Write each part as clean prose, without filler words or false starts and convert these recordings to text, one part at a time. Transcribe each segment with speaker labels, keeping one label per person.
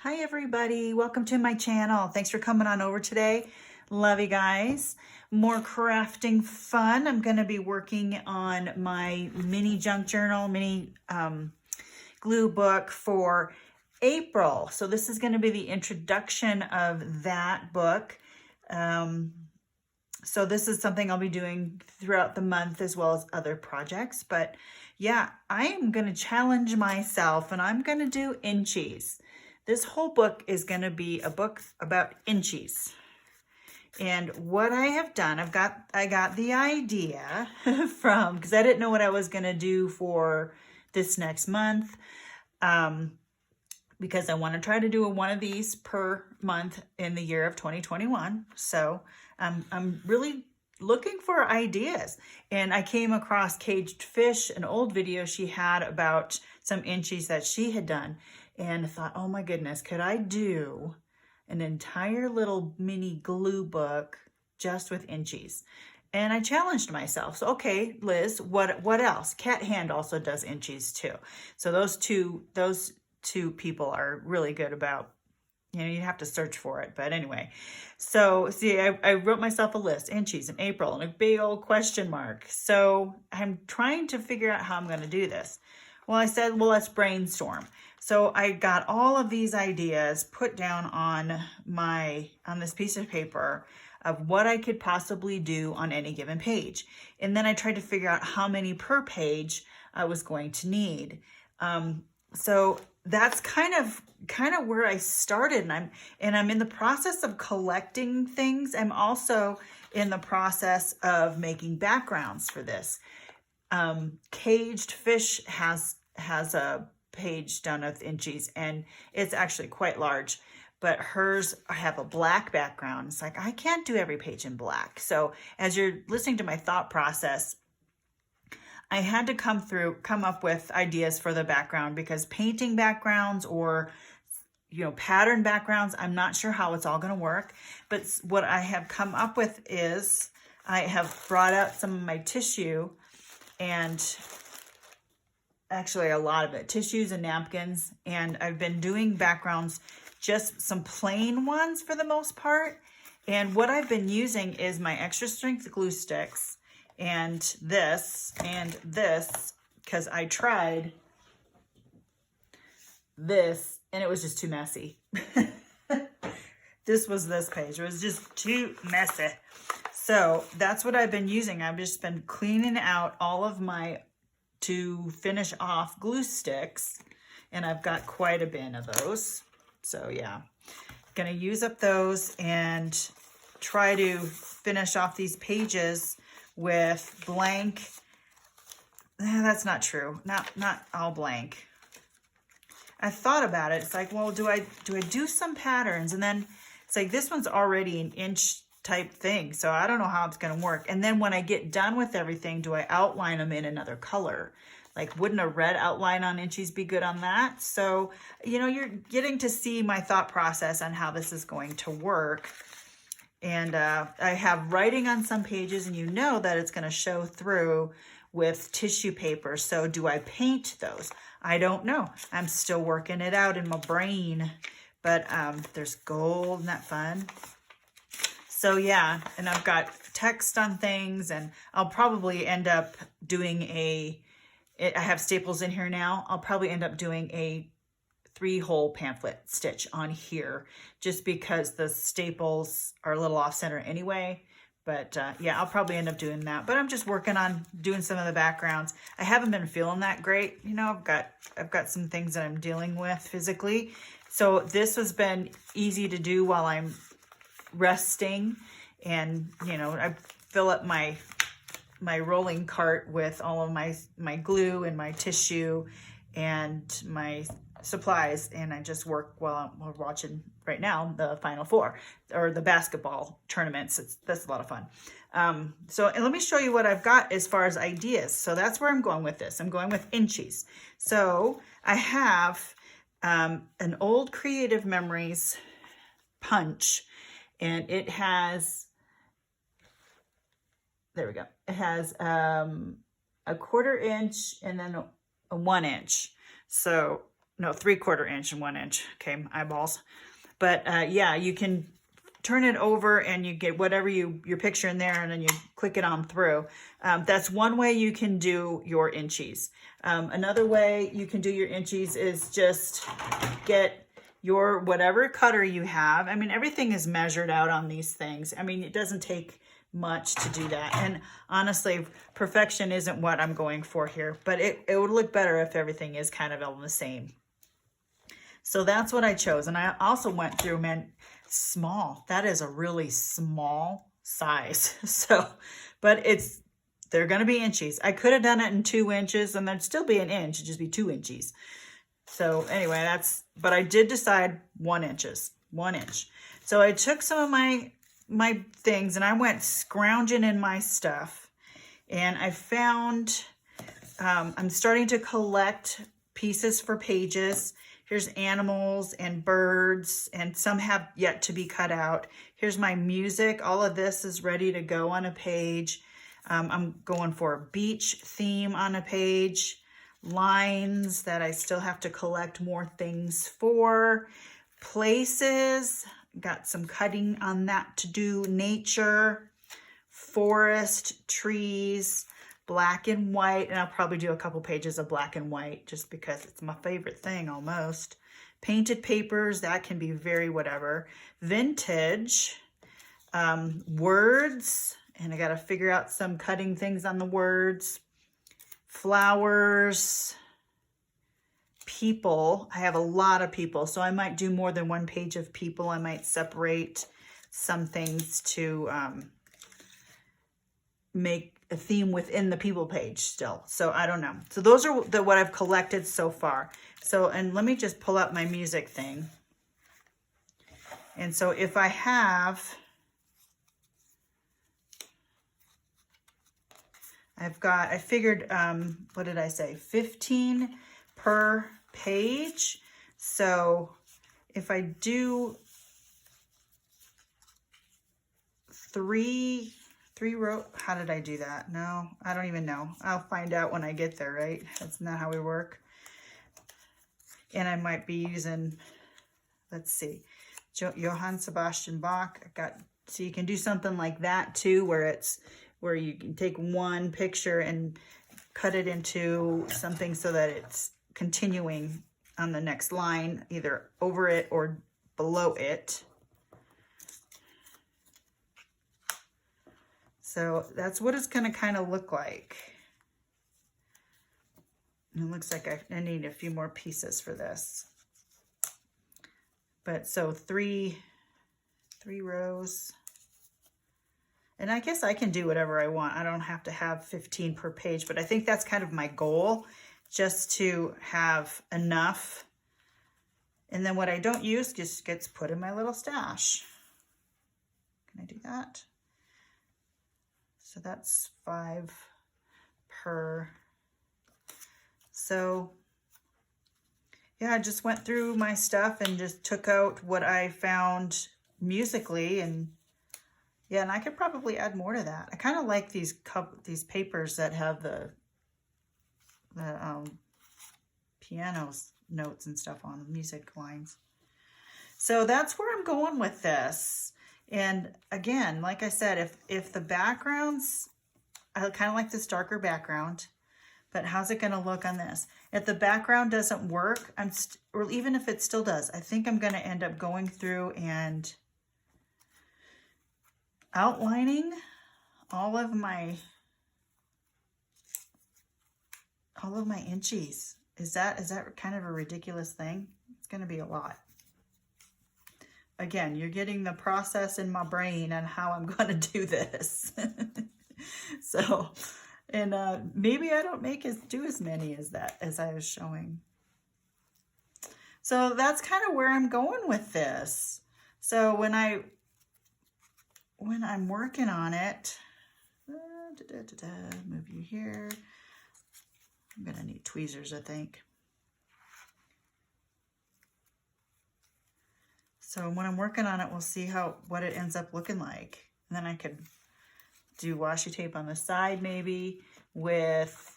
Speaker 1: Hi everybody, welcome to my channel. Thanks for coming on over today. Love you guys. More crafting fun. I'm going to be working on my mini junk journal, mini glue book for April. So this is going to be the introduction of that book. So this is something I'll be doing throughout the month as well as other projects. But yeah, I am going to challenge myself and I'm going to do Inchies. This whole book is going to be a book about Inchies. And what I have done, I got the idea from, because I didn't know what I was going to do for this next month, because I want to try to do one of these per month in the year of 2021. So I'm really looking for ideas. And I came across Caged Fish, an old video she had about some Inchies that she had done. And I thought, oh my goodness, could I do an entire little mini glue book just with Inchies? And I challenged myself. So, okay, Liz, what else? Cat Hand also does Inchies too. So those two people are really good about, you have to search for it. But anyway, so see, I wrote myself a list, Inchies in April, and a big old question mark. So I'm trying to figure out how I'm going to do this. Well, I said, well, let's brainstorm. So I got all of these ideas put down on this piece of paper of what I could possibly do on any given page. And then I tried to figure out how many per page I was going to need. So that's kind of where I started, and I'm in the process of collecting things. I'm also in the process of making backgrounds for this. Caged Fish has a page done with Inchies, and it's actually quite large, but hers have a black background. It's like, I can't do every page in black. So as you're listening to my thought process, I had to come up with ideas for the background, because painting backgrounds or pattern backgrounds, I'm not sure how it's all going to work. But what I have come up with is I have brought out some of my tissue, and actually a lot of it, tissues and napkins, and I've been doing backgrounds, just some plain ones for the most part. And what I've been using is my extra strength glue sticks and this, because I tried this and it was just too messy. This page. It was just too messy. So that's what I've been using. I've just been cleaning out all of my to finish off glue sticks, and I've got quite a bin of those. So yeah, gonna use up those and try to finish off these pages with blank. That's not true. Not all blank. I thought about it. It's like, well, do I do some patterns? And then it's like, this one's already an inch type thing, so I don't know how it's going to work. And then when I get done with everything, do I outline them in another color? Like, wouldn't a red outline on Inchies be good on that? So, you're getting to see my thought process on how this is going to work. And I have writing on some pages, and that it's going to show through with tissue paper. So do I paint those? I don't know. I'm still working it out in my brain. But there's gold. Isn't that fun? So yeah, and I've got text on things, and I'll probably end up doing I have staples in here now. I'll probably end up doing a 3-hole pamphlet stitch on here, just because the staples are a little off center anyway. But yeah, I'll probably end up doing that. But I'm just working on doing some of the backgrounds. I haven't been feeling that great. I've got some things that I'm dealing with physically. So this has been easy to do while I'm resting, and I fill up my rolling cart with all of my glue and my tissue and my supplies, and I just work while I'm watching right now the Final Four or the basketball tournaments. That's a lot of fun. And let me show you what I've got as far as ideas. So that's where I'm going with this. I'm going with Inchies. So I have an old Creative Memories punch, and it has, there we go. It has a 1/4 inch and then a 1 inch. So no, 3/4 inch and 1 inch. Okay, eyeballs. But yeah, you can turn it over and you get whatever your picture in there, and then you click it on through. That's one way you can do your Inchies. Another way you can do your Inchies is just get your whatever cutter you have. I mean, everything is measured out on these things. I mean, it doesn't take much to do that. And honestly, perfection isn't what I'm going for here, but it would look better if everything is kind of all the same. So that's what I chose. And I also went through, man, small. That is a really small size. So, but they're going to be Inchies. I could have done it in 2 inches and there'd still be an inch. It'd just be 2 inches. So anyway, but I did decide 1 inch. So I took some of my things and I went scrounging in my stuff, and I found, I'm starting to collect pieces for pages. Here's animals and birds, and some have yet to be cut out. Here's my music. All of this is ready to go on a page. I'm going for a beach theme on a page. Lines that I still have to collect more things for. Places, got some cutting on that to do. Nature, forest, trees, black and white, and I'll probably do a couple pages of black and white just because it's my favorite thing almost. Painted papers, that can be very whatever. Vintage, words, and I got to figure out some cutting things on the words. Flowers, people. I have a lot of people, so I might do more than 1 page of people. I might separate some things to make a theme within the people page still. So I don't know. So those are what I've collected so far. So, and let me just pull up my music thing. And so if I have, I figured, what did I say? 15 per page. So if I do three row, how did I do that? No, I don't even know. I'll find out when I get there, right? That's not how we work. And I might be using, let's see, Johann Sebastian Bach. So you can do something like that too, where you can take one picture and cut it into something so that it's continuing on the next line, either over it or below it. So that's what it's going to kind of look like. And it looks like I need a few more pieces for this. But so three rows. And I guess I can do whatever I want. I don't have to have 15 per page, but I think that's kind of my goal, just to have enough. And then what I don't use just gets put in my little stash. Can I do that? So that's 5 per. So yeah, I just went through my stuff and just took out what I found musically, and yeah, and I could probably add more to that. I kind of like these papers that have the piano notes and stuff on the music lines. So that's where I'm going with this. And again, like I said, if the backgrounds, I kind of like this darker background, but how's it going to look on this? If the background doesn't work, or even if it still does, I think I'm going to end up going through and outlining all of my Inchies. Is that kind of a ridiculous thing? It's going to be a lot. Again, you're getting the process in my brain on how I'm going to do this. So, and maybe I don't do as many as I was showing. So that's kind of where I'm going with this. So when I'm working on it, move you here. I'm gonna need tweezers, I think. So when I'm working on it, we'll see what it ends up looking like. And then I could do washi tape on the side maybe with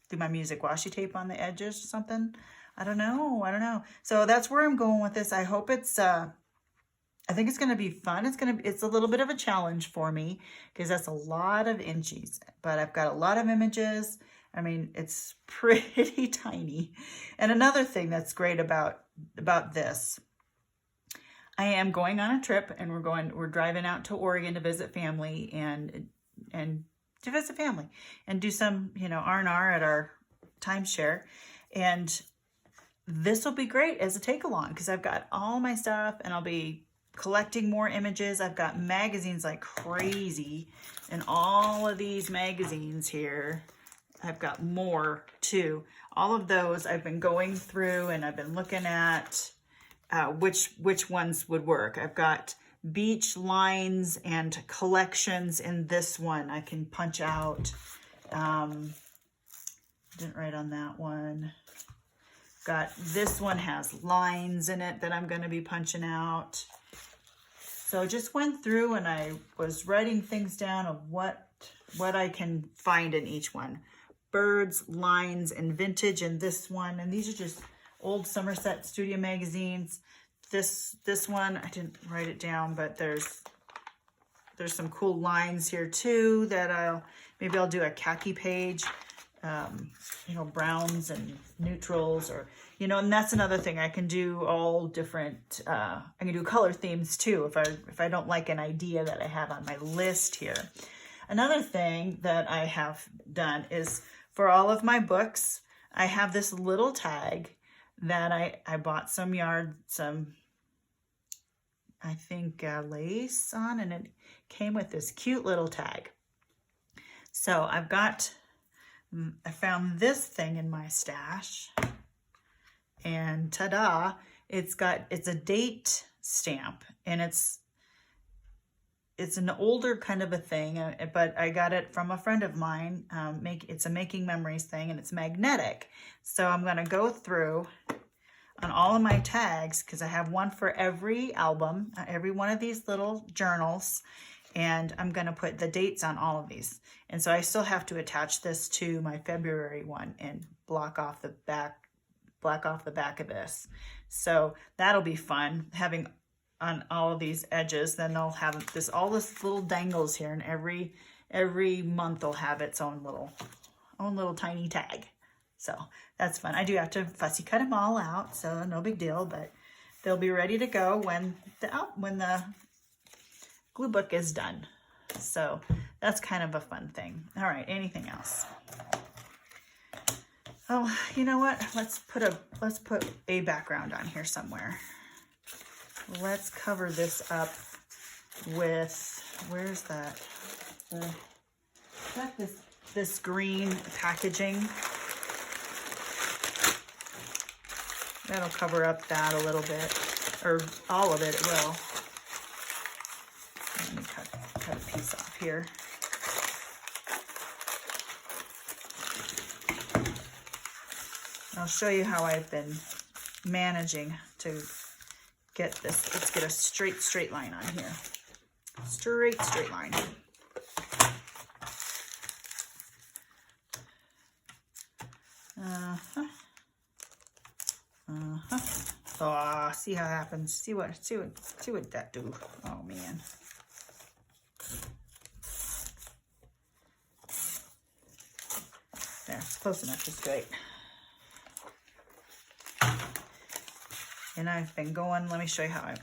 Speaker 1: do my music washi tape on the edges or something. I don't know. So that's where I'm going with this. I hope it's, I think it's going to be fun. It's a little bit of a challenge for me because that's a lot of inchies, but I've got a lot of images. I mean, it's pretty tiny. And another thing that's great about this, I am going on a trip and we're driving out to Oregon to visit family and to visit family and do some, R&R at our timeshare. And this will be great as a take along because I've got all my stuff and I'll be collecting more images. I've got magazines like crazy and all of these magazines here. I've got more too. All of those I've been going through and I've been looking at which ones would work. I've got beach lines and collections in this one. I can punch out. Didn't write on that one. Got this one has lines in it that I'm going to be punching out. So just went through and I was writing things down of what I can find in each one. Birds, lines, and vintage in this one. And these are just old Somerset Studio magazines. This one, I didn't write it down, but there's some cool lines here too that maybe I'll do a khaki page. Browns and neutrals, or and that's another thing. I can do all different I can do color themes too if I don't like an idea that I have on my list here. Another thing that I have done is for all of my books, I have this little tag that I bought some I think lace on, and it came with this cute little tag. So I found this thing in my stash, and ta-da, it's a date stamp, and it's an older kind of a thing, but I got it from a friend of mine. It's a Making Memories thing, and it's magnetic. So I'm going to go through on all of my tags because I have one for every album, every one of these little journals. And I'm going to put the dates on all of these. And so I still have to attach this to my February one and block off the back of this. So that'll be fun having on all of these edges. Then they'll have all this little dangles here, and every month will have its own little tiny tag. So that's fun. I do have to fussy cut them all out, so no big deal, but they'll be ready to go when the glue book is done. So that's kind of a fun thing. All right, anything else? Oh, you know what? Let's put a background on here somewhere. Let's cover this up with, where's that? Got this green packaging. That'll cover up that a little bit, or all of it, it will. Let me cut a piece off here. I'll show you how I've been managing to get this. Let's get a straight line on here. Straight line. Oh, see how it happens. See what that do. Oh man. There, close enough, just great. And I've been going, let me show you how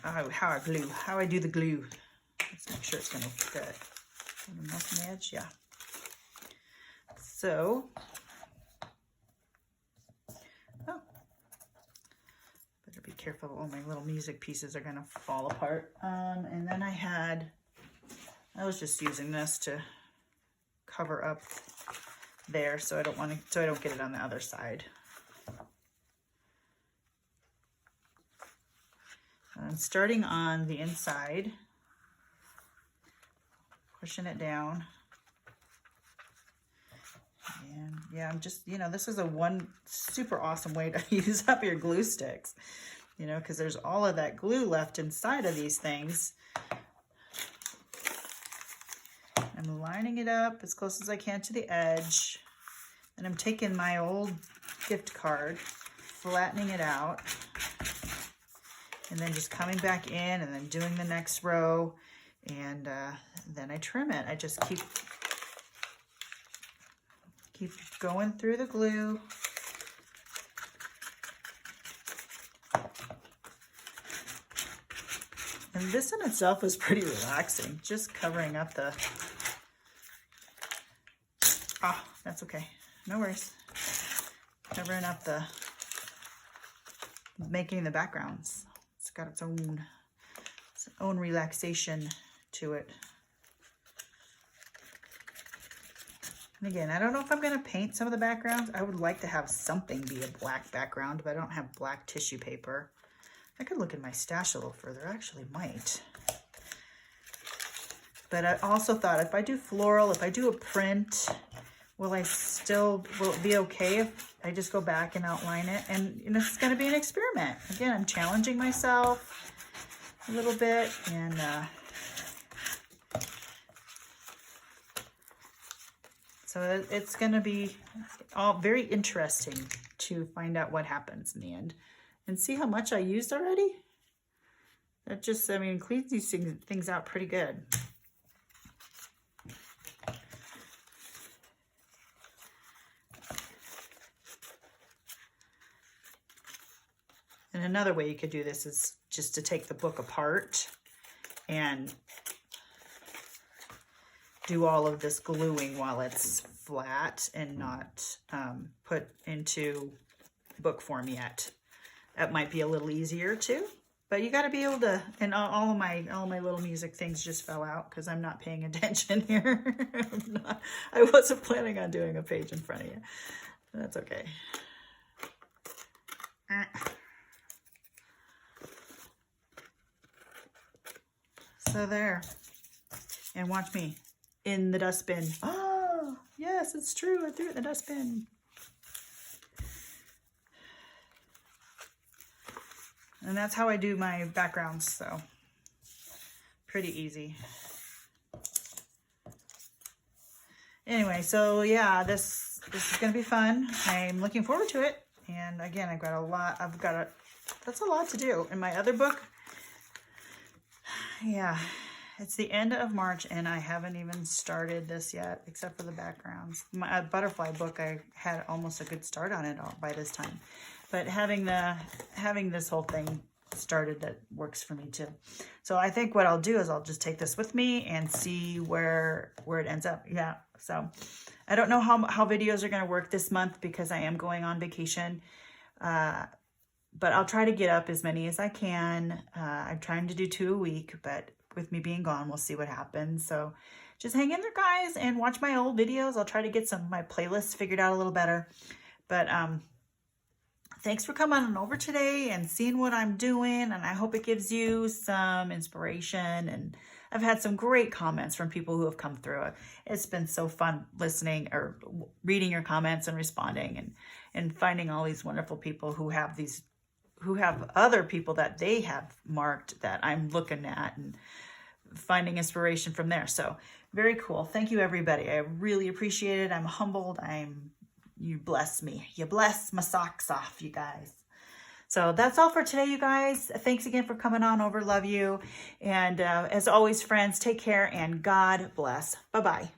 Speaker 1: I do the glue. Let's make sure it's gonna fit. Enough on the edge, yeah. So, better be careful. All my little music pieces are gonna fall apart. And then I was just using this to cover up there, so I don't get it on the other side. I'm starting on the inside, pushing it down. And yeah, I'm just, this is one super awesome way to use up your glue sticks, because there's all of that glue left inside of these things. I'm lining it up as close as I can to the edge. And I'm taking my old gift card, flattening it out, and then just coming back in and then doing the next row, and then I trim it. I just keep going through the glue. And this in itself was pretty relaxing, just covering up the, oh, that's okay, no worries. Covering up the, making the backgrounds. It's got its own relaxation to it. And again, I don't know if I'm gonna paint some of the backgrounds. I would like to have something be a black background, but I don't have black tissue paper. I could look in my stash a little further. I actually might. But I also thought if I do floral, if I do a print, will it be okay if I just go back and outline it? And it's going to be an experiment. Again, I'm challenging myself a little bit, and so it's going to be all very interesting to find out what happens in the end. And see how much I used already? That just, I mean, cleans these things out pretty good. And another way you could do this is just to take the book apart and do all of this gluing while it's flat and not put into book form yet. That might be a little easier too, but you got to be able to, and all my little music things just fell out because I'm not paying attention here. I wasn't planning on doing a page in front of you. That's okay. So there, and watch me in the dustbin. Oh, yes, it's true. I threw it in the dustbin. And that's how I do my backgrounds, so pretty easy. Anyway, so yeah, this is gonna be fun. I'm looking forward to it. And again, that's a lot to do. In my other book, yeah, it's the end of March and I haven't even started this yet, except for the backgrounds. My butterfly book, I had almost a good start on it all by this time. But having this whole thing started, that works for me too. So I think what I'll do is I'll just take this with me and see where it ends up. Yeah. So I don't know how videos are going to work this month because I am going on vacation. But I'll try to get up as many as I can. I'm trying to do 2 a week, but with me being gone, we'll see what happens. So just hang in there, guys, and watch my old videos. I'll try to get some of my playlists figured out a little better. But thanks for coming on over today and seeing what I'm doing. And I hope it gives you some inspiration. And I've had some great comments from people who have come through. It's been so fun listening or reading your comments and responding and finding all these wonderful people who have other people that they have marked that I'm looking at and finding inspiration from there. So very cool. Thank you, everybody. I really appreciate it. I'm humbled. You bless me. You bless my socks off, you guys. So that's all for today, you guys. Thanks again for coming on over. Love you. And as always, friends, take care and God bless. Bye-bye.